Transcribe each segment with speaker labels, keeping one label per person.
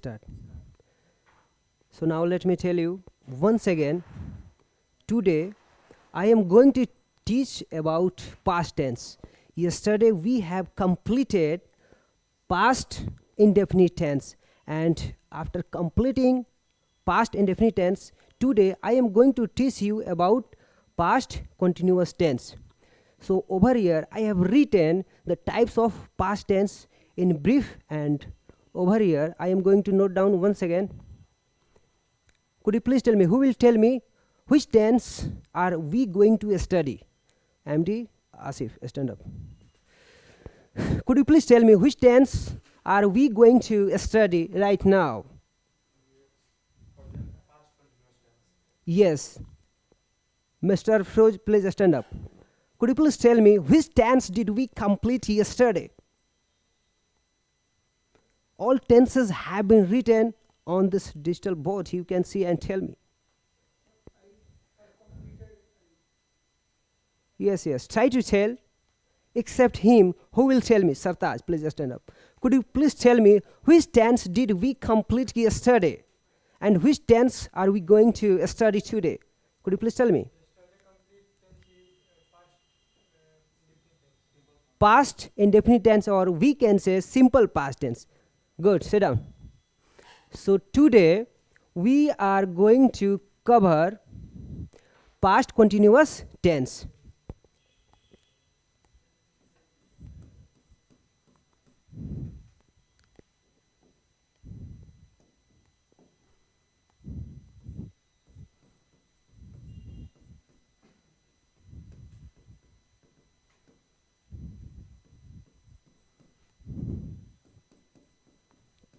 Speaker 1: Start. So now let me tell you once again, today I am going to teach about past tense. Yesterday we have completed past indefinite tense, and after completing past indefinite tense, today I am going to teach you about past continuous tense. So over here I have written the types of past tense in brief, and over here I am going to note down once again. Could you please tell me, who will tell me which tense are we going to study? MD Asif, stand up. Could you please tell me which tense are we going to study right now? Yes. Mr. Froz, please stand up. Could you please tell me which tense did we complete yesterday? All tenses have been written on this digital board. You can see and tell me. Yes. Try to tell, except him. Who will tell me? Sartaj, please stand up. Could you please tell me which tense did we complete yesterday? And which tense are we going to study today? Could you please tell me? Past indefinite tense, or we can say simple past tense. Good, sit down. So today we are going to cover past continuous tense.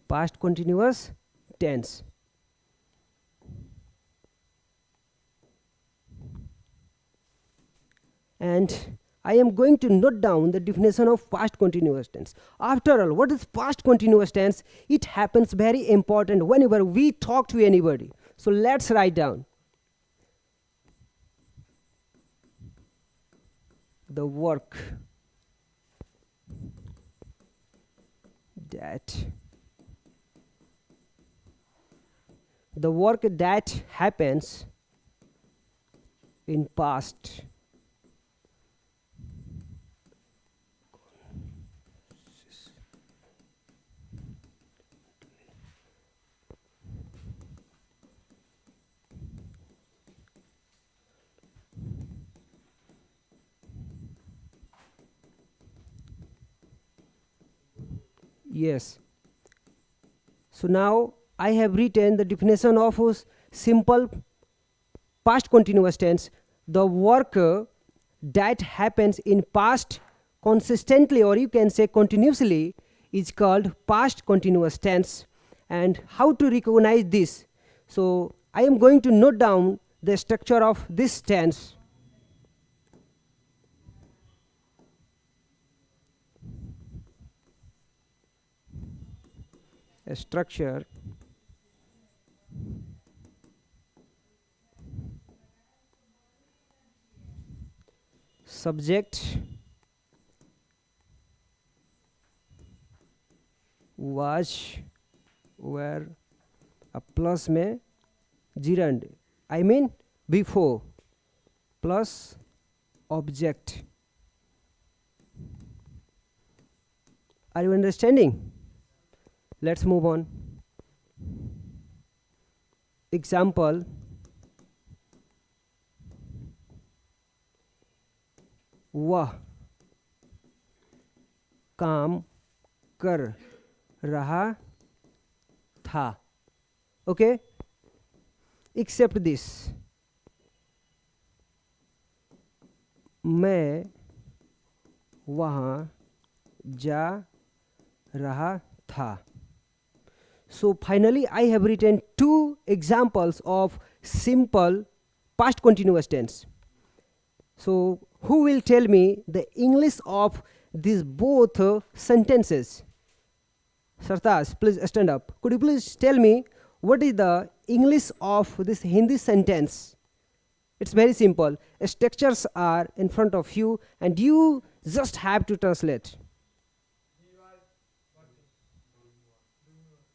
Speaker 1: Past continuous tense. And I am going to note down the definition of past continuous tense. After all, what is past continuous tense? It happens very important whenever we talk to anybody. So let's write down. The work that happens in past Yes. So now I have written the definition of simple past continuous tense. The work that happens in past consistently, or you can say continuously, is called past continuous tense. And how to recognize this? So I am going to note down the structure of this tense. A structure subject was where a plus में gerund, I mean before, plus object. Are you understanding? Let's move on. Example. वह काम कर रहा था. Okay? Except this. मैं वहाँ जा रहा था. So finally I have written two examples of simple past continuous tense. So who will tell me the English of these both sentences? Sartaj, please stand up. Could you please tell me what is the English of this Hindi sentence? It's very simple. Structures are in front of you and you just have to translate.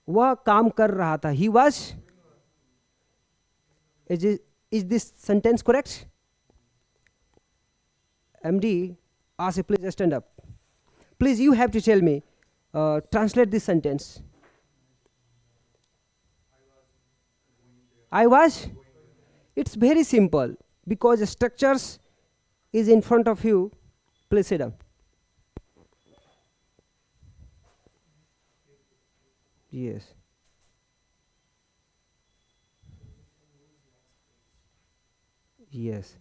Speaker 1: वह काम कर रहा था. He was. Is this sentence correct? MD asked, please stand up. Please, you have to tell me. Translate this sentence. I was. It's very simple because structures is in front of you. Please sit down. Yes. Yes.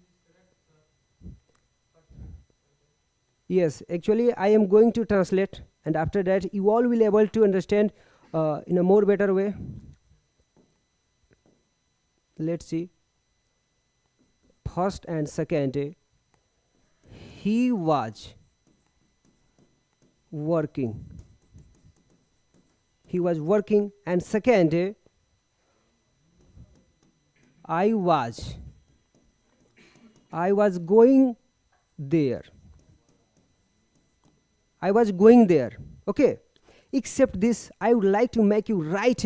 Speaker 1: Yes, actually I am going to translate, and after that you all will able to understand in a more better way. Let's see. First and second, he was working. He was working, and second, I was going there. I was going there. Okay. Except this, I would like to make you write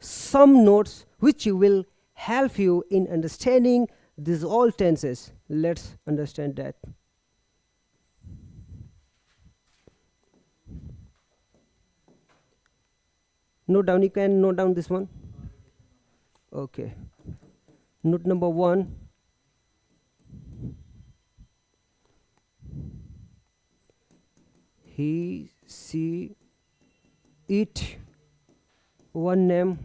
Speaker 1: some notes which will help you in understanding these all tenses. Let's understand that. Note down. You can note down this one. Okay. Note number 1. He, she, it, one name.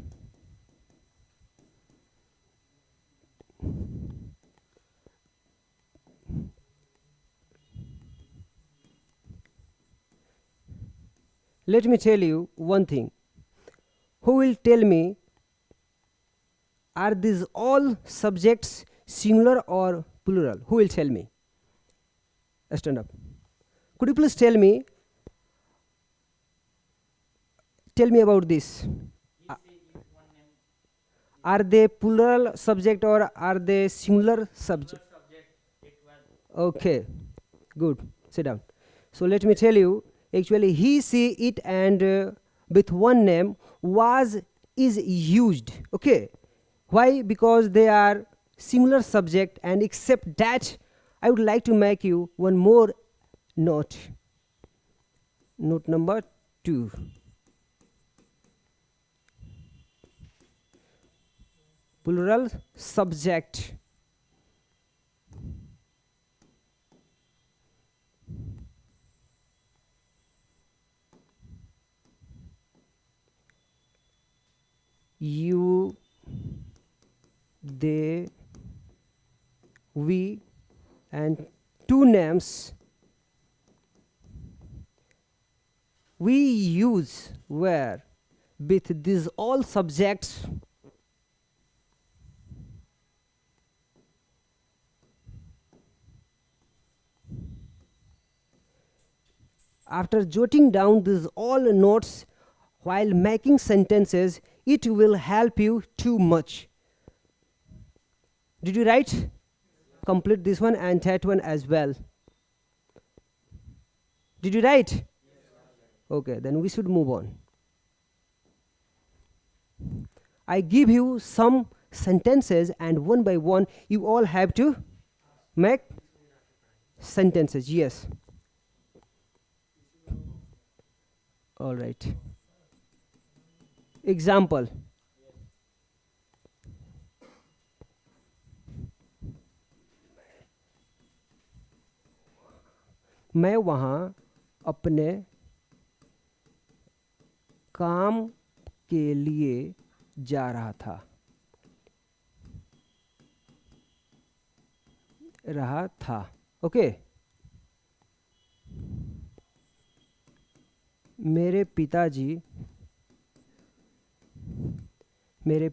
Speaker 1: Let me tell you one thing. Who will tell me, are these all subjects singular or plural? Who will tell me? Stand up. Could you please tell me about this? Are they plural subject or are they singular subject? Okay, good. Sit down. So let me tell you, actually he, she, it, and with one name was is used. Okay. Why? Because they are singular subject, and except that I would like to make you one more note. Note number 2. Plural subject. You, they, we, and 2 names we use where with these all subjects after jotting down these all notes while making sentences, it will help you too much. Did you write? Complete this one and that one as well. Did you write? Okay, then we should move on. I give you some sentences, and one by one you all have to make sentences. Yes. All right. Example. मैं वहाँ अपने काम के लिए जा रहा था. Okay. मेरे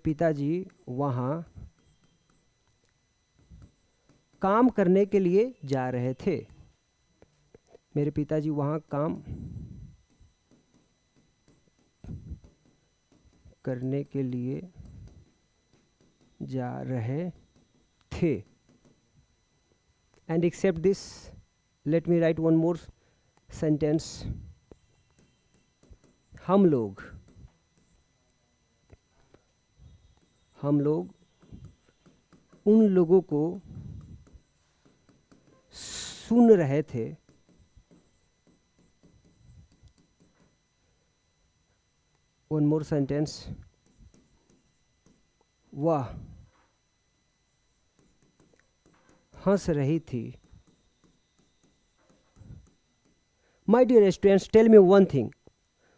Speaker 1: पिताजी वहाँ काम करने के लिए जा रहे थे. मेरे पिताजी वहाँ काम करने के लिए जा रहे थे. And except this, let me write one more sentence. हम लोग हम लोग उन लोगों को सुन रहे थे। वन मोर सेंटेंस, वह हंस रही थी। My dear students, tell me one thing.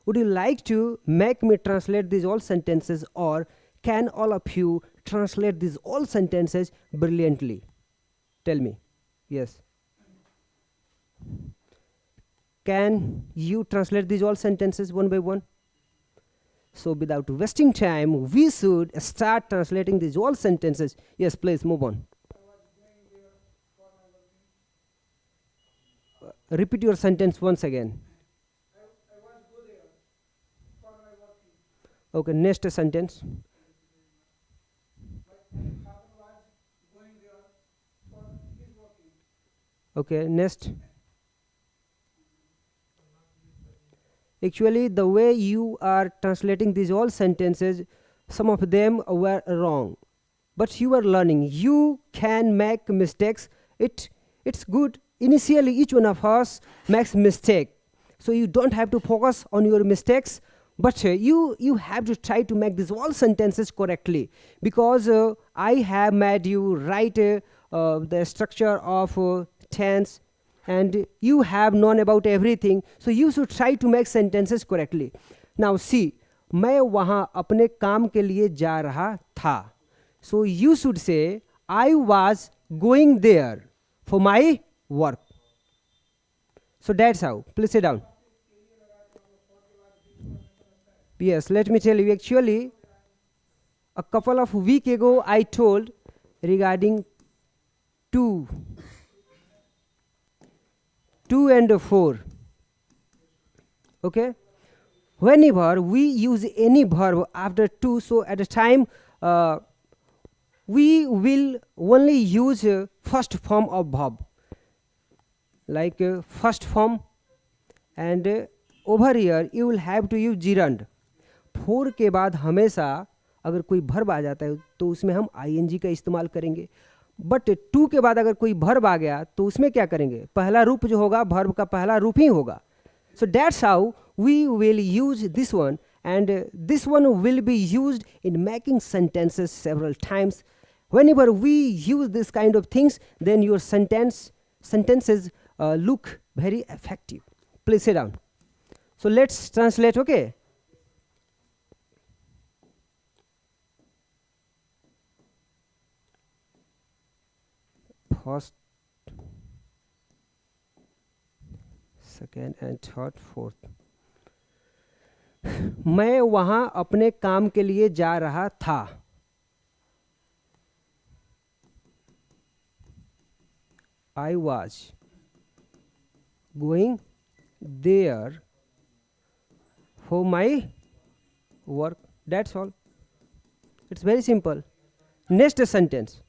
Speaker 1: Would you like to make me translate these all sentences, or can all of you translate these all sentences brilliantly? Tell me. Yes. Can you translate these all sentences one by one? So without wasting time, we should start translating these all sentences. Yes, please move on. Repeat your sentence once again. Okay, next sentence. Okay, next. Actually, the way you are translating these all sentences, some of them were wrong, but you are learning. You can make mistakes. It's good. Initially, each one of us makes mistake, so you don't have to focus on your mistakes, but you have to try to make these all sentences correctly, because I have made you write the structure of tense, and you have known about everything, so you should try to make sentences correctly. Now see, मैं वहाँ अपने काम के लिए जा रहा था, so you should say I was going there for my work. So that's how. Please sit down. Yes, let me tell you, actually a couple of weeks ago I told regarding 2 and 4. Okay, whenever we use any verb after 2, so at the time we will only use first form of verb, like first form, and over here you will have to use gerund. 4 के बाद हमेशा अगर कोई verb आ जाता है तो उसमें हम ing का इस्तेमाल करेंगे, बट 2 के बाद अगर कोई verb आ गया तो उसमें क्या करेंगे, पहला रूप जो होगा verb का पहला रूप ही होगा. So that's how we will use this one, and this one will be used in making sentences several times. Whenever we use this kind of things, then your sentences look very effective. Please sit down. So let's translate. Okay, first, second and third, fourth. मैं वहाँ अपने काम के लिए जा रहा था. I was going there for my work. That's all. It's very simple. Next sentence.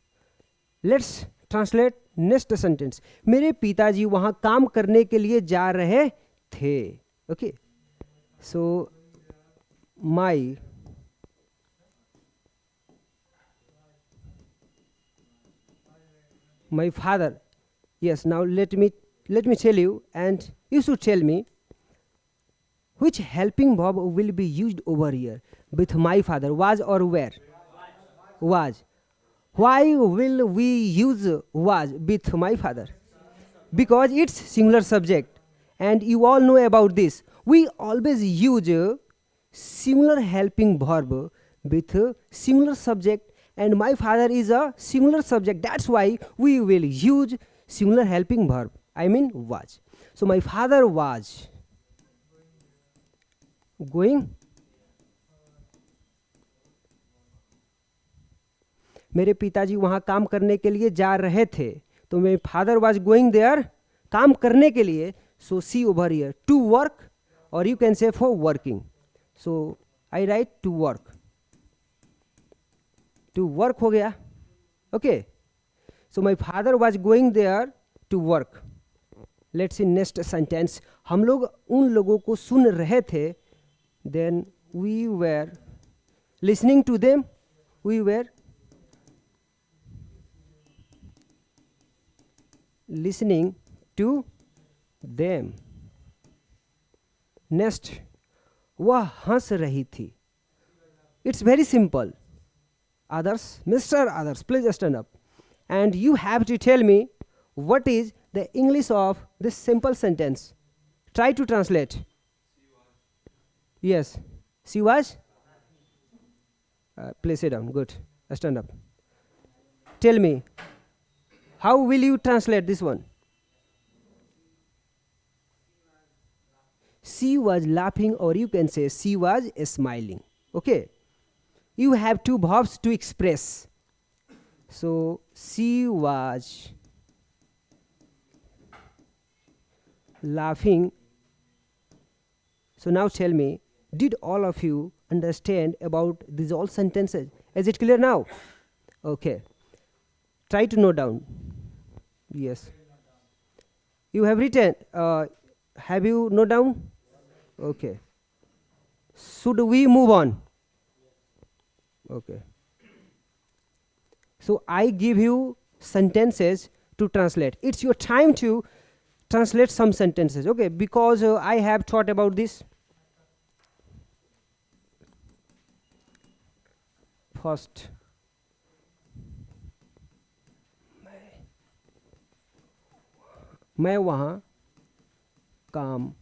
Speaker 1: Let's translate next sentence. मेरे पिताजी वहाँ काम करने के लिए जा रहे थे. Okay. So my father. Yes, now let me tell you, and you should tell me which helping verb will be used over here with my father, was or were? Was. Why will we use was with my father? Because it's singular subject, and you all know about this. We always use singular helping verb with singular subject, and my father is a singular subject. That's why we will use singular helping verb, I mean was. So my father was going. मेरे पिताजी वहाँ काम करने के लिए जा रहे थे, तो मेरे फादर वाज गोइंग देयर काम करने के लिए. So see over here to work, और you can say for working. So I write to work. To work हो गया. Okay, so my father was going there to work. Let's see next sentence. हम लोग उन लोगों को सुन रहे थे. Then we were listening to them. We were listening to them. Next, वह हंस रही थी. It's very simple. Others, Mr. Others, please stand up. And you have to tell me what is the English of this simple sentence. Try to translate. Yes. She was? Please sit down. Good. Stand up. Tell me, how will you translate this one? She was laughing, or you can say she was smiling. Okay. You have two verbs to express. So she was laughing. So now tell me, did all of you understand about these all sentences? Is it clear now? Okay. Try to note down. Yes. You have written. Have you note down? Okay. Should we move on? Okay. So I give you sentences to translate. It's your time to translate some sentences. Okay, because I have thought about this. First, मैं वहाँ काम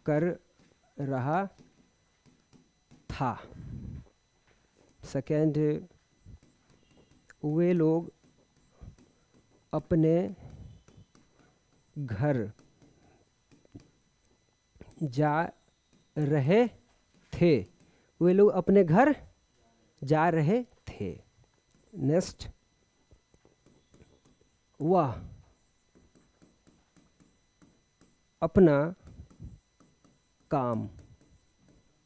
Speaker 1: कर रहा था. Second, वे लोग अपने घर जा रहे थे. वे लोग अपने घर जा रहे थे. नेक्स्ट, वह अपना काम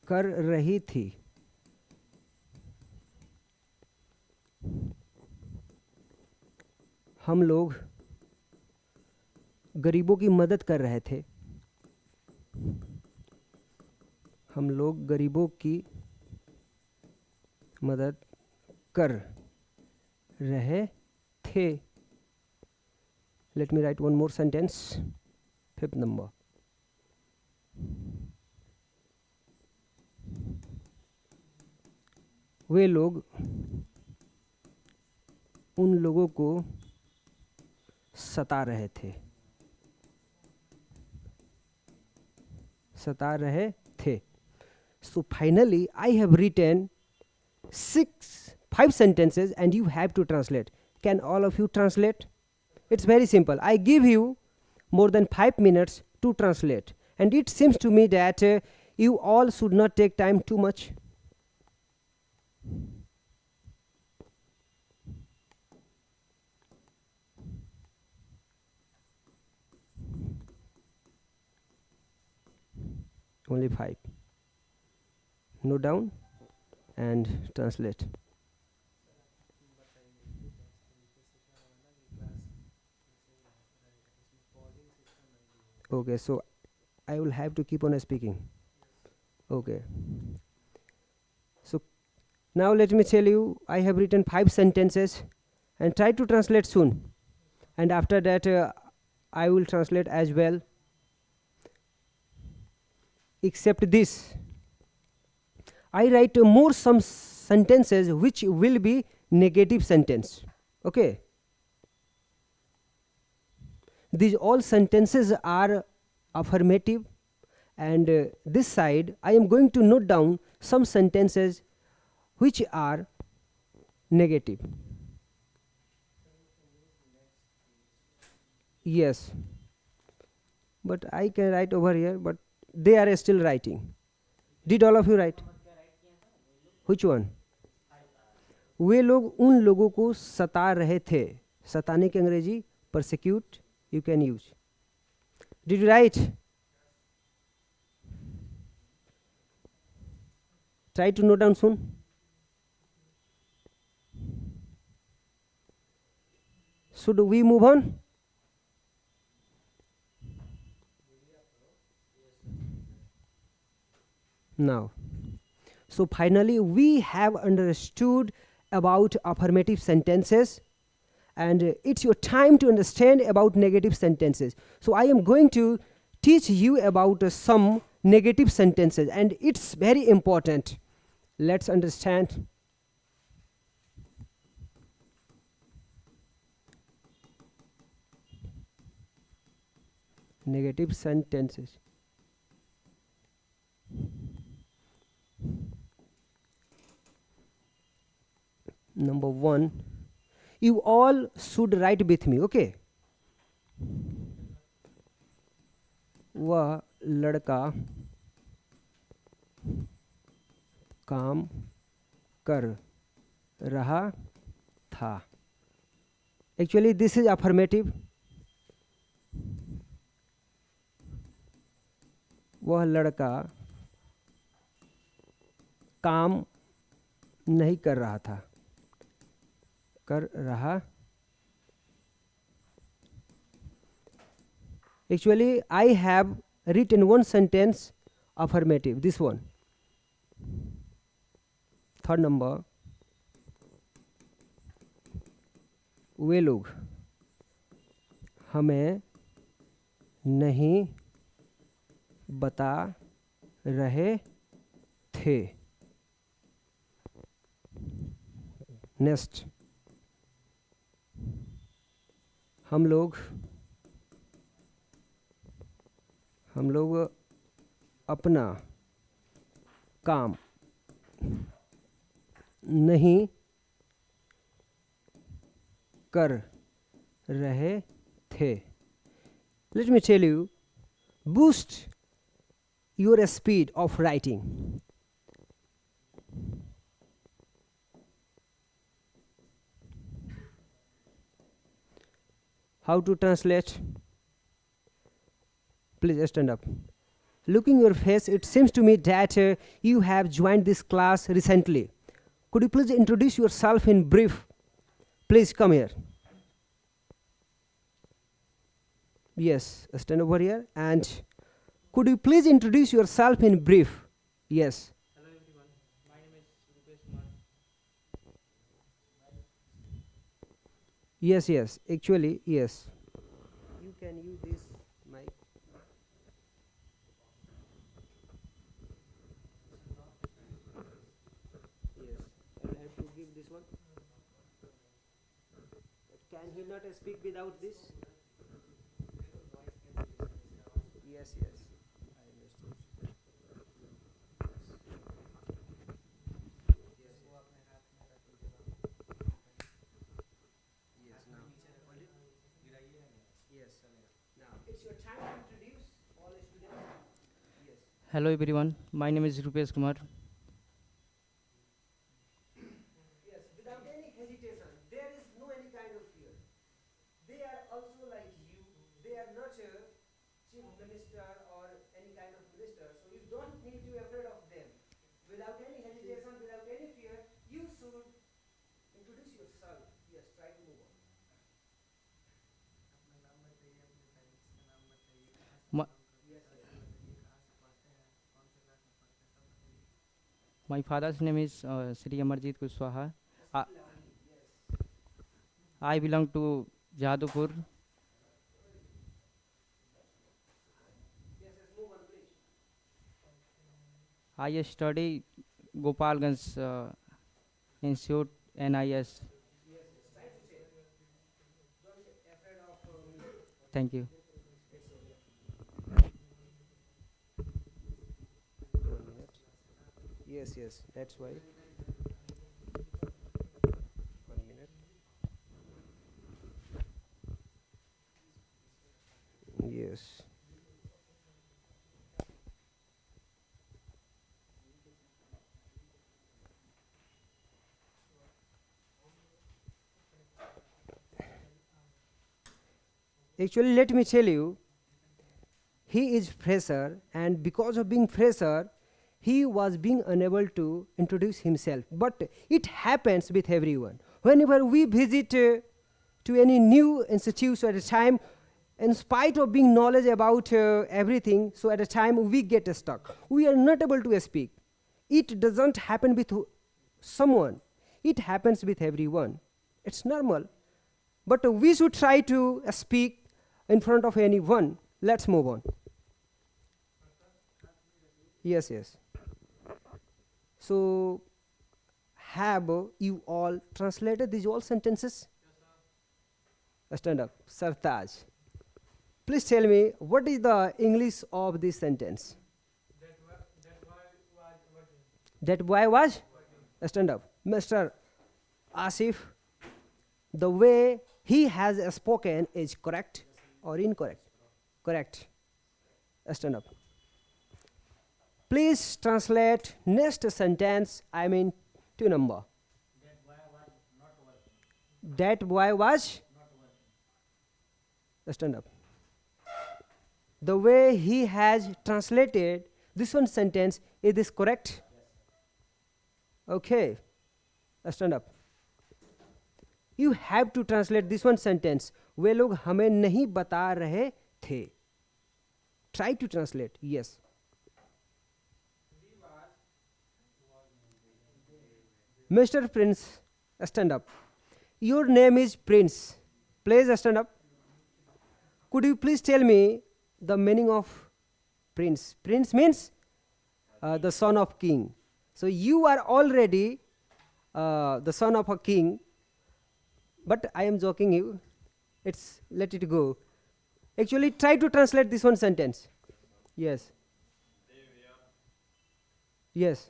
Speaker 1: कर रही थी. हम लोग गरीबों की मदद कर रहे थे. हम लोग गरीबों की मदद कर रहे थे. Let me write one more sentence. Fifth number. वे लोग उन लोगों को सता रहे थे. सता रहे थे. So finally I have written 5 sentences and you have to translate. Can all of you translate? It's very simple. I give you more than 5 minutes to translate, and it seems to me that you all should not take time too much. Only 5. Note down and translate. Okay, so I will have to keep on speaking. Okay. So now let me tell you, I have written 5 sentences and try to translate soon. And after that, I will translate as well. Except this, I write more some sentences which will be negative sentence. Okay. These all sentences are affirmative, and this side I am going to note down some sentences which are negative. Yes, but I can write over here, but they are still writing. Did all of you write? Which one? वे लोग उन लोगों को सता रहे थे. सताने की अंग्रेजी persecute you can use. Did you write? Try to note down soon. Should we move on? Now, So finally we have understood about affirmative sentences, and it's your time to understand about negative sentences. So I am going to teach you about some negative sentences, and it's very important. Let's understand. Negative sentences. Number one, you all should write with me, okay? वह लड़का काम कर रहा था. Actually this is affirmative. वह लड़का काम नहीं कर रहा था. कर रहा. Actually I have written one sentence affirmative, this one. Third number, वे लोग हमें नहीं बता रहे थे. नेक्स्ट, हम लोग अपना काम नहीं कर रहे थे. Let me tell you, boost your speed of writing. How to translate? Please stand up. Looking your face, it seems to me that you have joined this class recently. Could you please introduce yourself in brief? Please come here. Yes, stand over here. And could you please introduce yourself in brief? Yes.
Speaker 2: Hello everyone, my name is Rupesh Kumar.
Speaker 1: Yes. Actually, yes. You can use this mic. Yes. I have to give this one. Can he not speak without this? Yes. I understood. Yes, now. Yes, now it's your time to introduce all students. Yes.
Speaker 2: Hello everyone, my name is Rupesh Kumar.
Speaker 1: Yes, without any hesitation. There is no any kind of fear. They are also like you. They are not a chief minister or any kind of minister, so you don't need to be afraid of them. Without any hesitation, without any fear, you should introduce yourself. Yes, try to move on.
Speaker 2: My, my father's name is Sri Amarjit Kushwaha. I belong to Jadupur. I study Gopalganj Institute NIS. Thank you.
Speaker 1: 1 minute. Yes, that's why. 1 minute. Yes. Actually, let me tell you, he is fresher, and because of being fresher, he was being unable to introduce himself. But it happens with everyone. Whenever we visit to any new institute, so at a time, in spite of being knowledge about everything, so at a time we get stuck. We are not able to speak. it doesn't happen with someone, it happens with everyone. It's normal. But we should try to speak in front of anyone. Let's move on. Yes, yes. So, have you all translated these all sentences? Stand up. Sartaj. Please tell me what is the English of this sentence? That boy was? Stand up. Mr. Asif, the way he has spoken is correct or incorrect? Correct. Stand up. Please translate next sentence, I mean 2 number. That boy was? Stand up. The way he has translated this one sentence, is this correct? Okay. Stand up. You have to translate this one sentence. वे लोग हमें नहीं बता रहे थे. Try to translate. Yes. Mr. Prince, stand up. Your name is Prince. Please stand up. Could you please tell me the meaning of Prince? Prince means the son of king. So you are already the son of a king. But I am joking you. Let it go. Actually, try to translate this one sentence. Yes. Yes.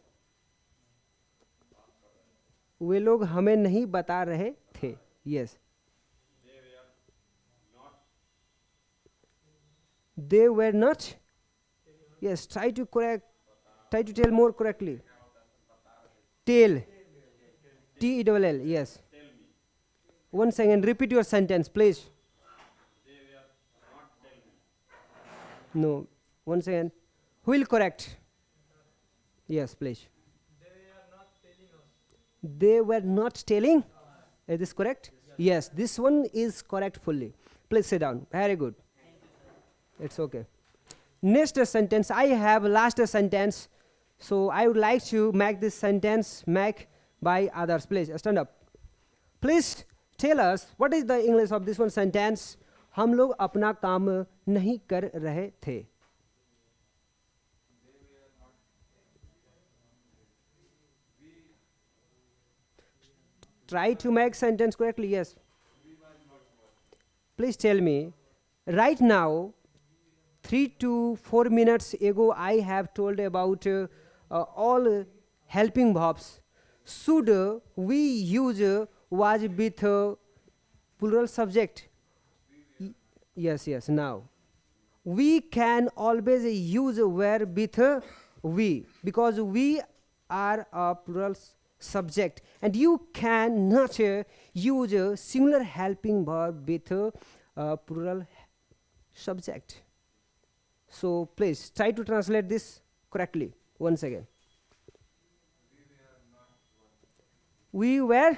Speaker 1: वे लोग हमें नहीं बता रहे थे. Yes. They were not. Yes. Try to tell more correctly. Tell. T-E-L-L. Yes. Once again, repeat your sentence, please. No. Once again. Who will correct? Yes, please. They were not telling. Is this correct? Yes, this one is correct fully. Please sit down. Very good. It's okay. Next sentence. I have last sentence. So I would like to make this sentence make by others. Please stand up. Please tell us what is the English of this one sentence. हम लोग अपना काम नहीं कर रहे थे. Try to make sentence correctly. Yes. Please tell me. Right now, 3 to 4 minutes ago, I have told about all helping verbs. Should we use was with plural subject? Yes, yes. Now, we can always use were with we, because we are a plural subject, and you cannot use a singular helping verb with plural subject. So please try to translate this correctly once again. We were.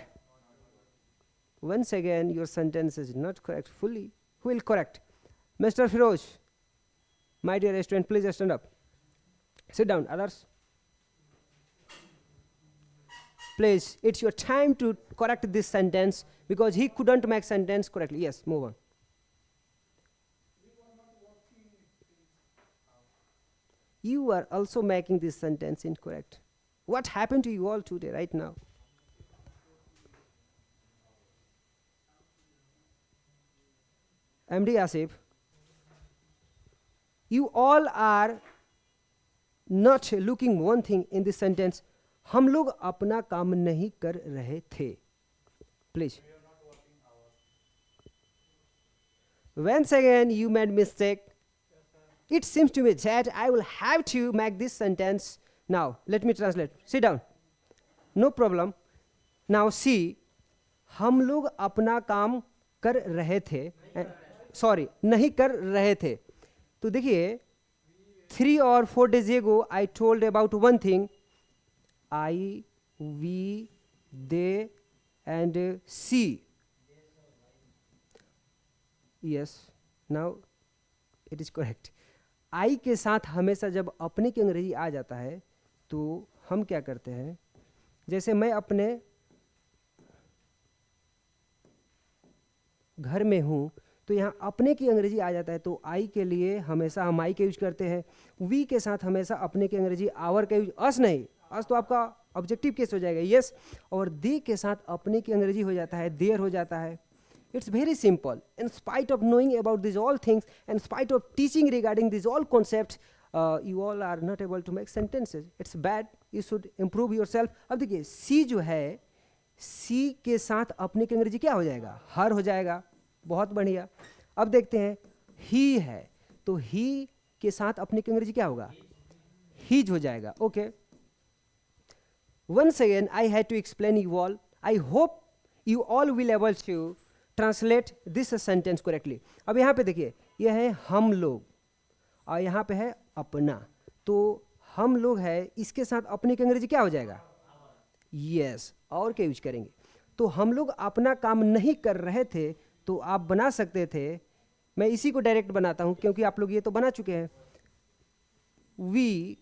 Speaker 1: Once again, your sentence is not correct fully. Who will correct? Mr. Firoz, my dear student, please stand up. Sit down, others. Please, it's your time to correct this sentence, because he couldn't make sentence correctly. Yes, move on. You are also making this sentence incorrect. What happened to you all today, right now? MD Asif, you all are not looking one thing in this sentence. हम लोग अपना काम नहीं कर रहे थे. Please. Once again, you made mistake. It seems to me that I will have to make this sentence. Now, let me translate. Sit down. No problem. Now see, हम लोग अपना काम कर रहे थे. Sorry, नहीं कर रहे थे. तो देखिए, 3 or 4 days ago, I told about one thing. I, we, they, and she. Yes, now it is correct. I के साथ हमेशा जब अपने की अंग्रेजी आ जाता है तो हम क्या करते हैं, जैसे मैं अपने घर में हूँ तो यहाँ अपने की अंग्रेजी आ जाता है, तो आई के लिए हमेशा हम आई का यूज करते हैं। वी के साथ हमेशा अपने की अंग्रेजी आवर का यूज, अस नहीं, अस तो आपका ऑब्जेक्टिव केस हो जाएगा, यस। और दे के साथ अपने की अंग्रेजी हो जाता है, देयर हो जाता है। It's very simple. In spite of knowing about this all things, in spite of teaching regarding this all concept, you all are not able to make sentences. It's bad, you should improve yourself. अब देखिए सी जो है, सी के साथ अपने की अंग्रेजी क्या हो जाएगा, हर हो जाएगा। बहुत बढ़िया। अब देखते हैं ही है, तो ही के साथ अपने की अंग्रेजी क्या होगा, हीज हो जाएगा। Okay, once again I had to explain you all. I hope you all will able to translate this sentence correctly. अब यहाँ पे देखिए, यह है हम लोग और यहाँ पे है अपना, तो हम लोग है, इसके साथ अपने की अंग्रेजी क्या हो जाएगा, यस। और क्या यूज करेंगे, तो हम लोग अपना काम नहीं कर रहे थे, तो आप बना सकते थे, मैं इसी को डायरेक्ट बनाता हूं क्योंकि आप लोग ये तो बना चुके हैं। वी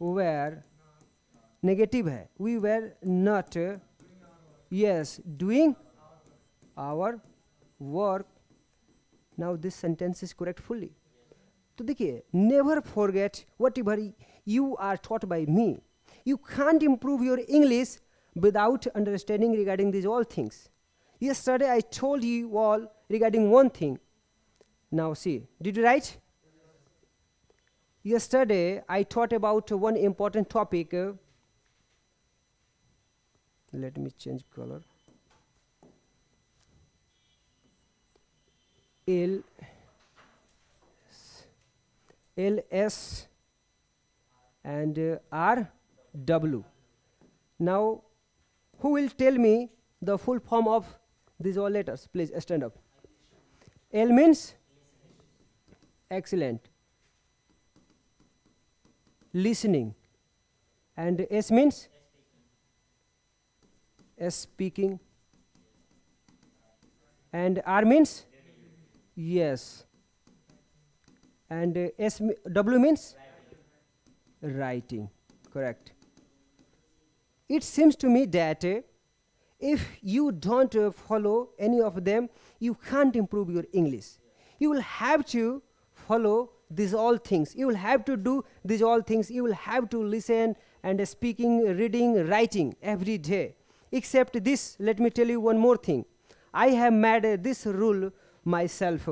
Speaker 1: वेर, नेगेटिव है, we were not, yes, doing our work. Now this sentence is correct fully. तो देखिए, never forget whatever you are taught by me. You can't improve your English without understanding regarding these all things. Yesterday I told you all regarding one thing. Now see, did you write? Yesterday I taught about one important topic. Let me change color. L S and R W. Now who will tell me the full form of these all letters? Please stand up. L means excellent, listening, and S means speaking, and R means yes, and W means writing. Correct. It seems to me that if you don't follow any of them, you can't improve your English. You will have to follow these all things. You will have to do these all things. You will have to listen and speaking, reading, writing every day. Except this, let me tell you one more thing. I have made this rule myself.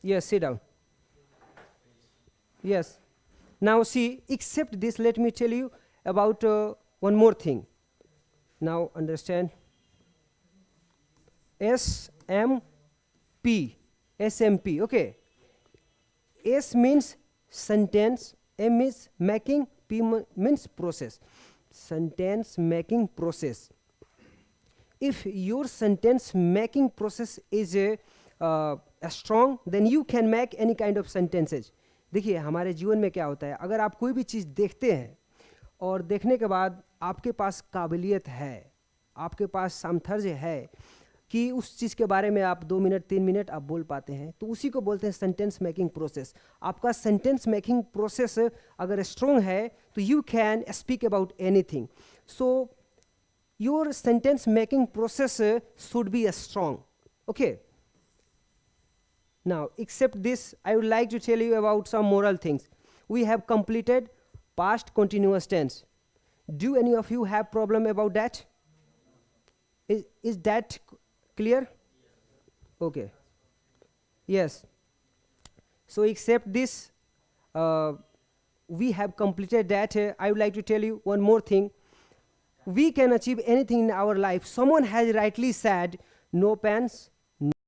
Speaker 1: Yes, sit down. Yes. Now see, except this, let me tell you about one more thing. Now understand. SMP, SMP. Okay. S means sentence, M is making, P means process. Sentence making process. If your sentence making process is strong, then you can make any kind of sentences. देखिए, हमारे जीवन में क्या होता है, अगर आप कोई भी चीज़ देखते हैं और देखने के बाद आपके पास काबिलियत है, आपके पास सामर्थ्य है कि उस चीज़ के बारे में आप 2 मिनट 3 मिनट आप बोल पाते हैं, तो उसी को बोलते हैं सेंटेंस मेकिंग प्रोसेस। आपका सेंटेंस मेकिंग प्रोसेस अगर स्ट्रॉन्ग है तो you can speak about anything. So your sentence making process should be strong. Okay, now except this, I would like to tell you about some moral things. We have completed past continuous tense. Do any of you have problem about that? Is that clear? Okay. Yes. So except this, we have completed that. I would like to tell you one more thing. We can achieve anything in our life. Someone has rightly said, no pants,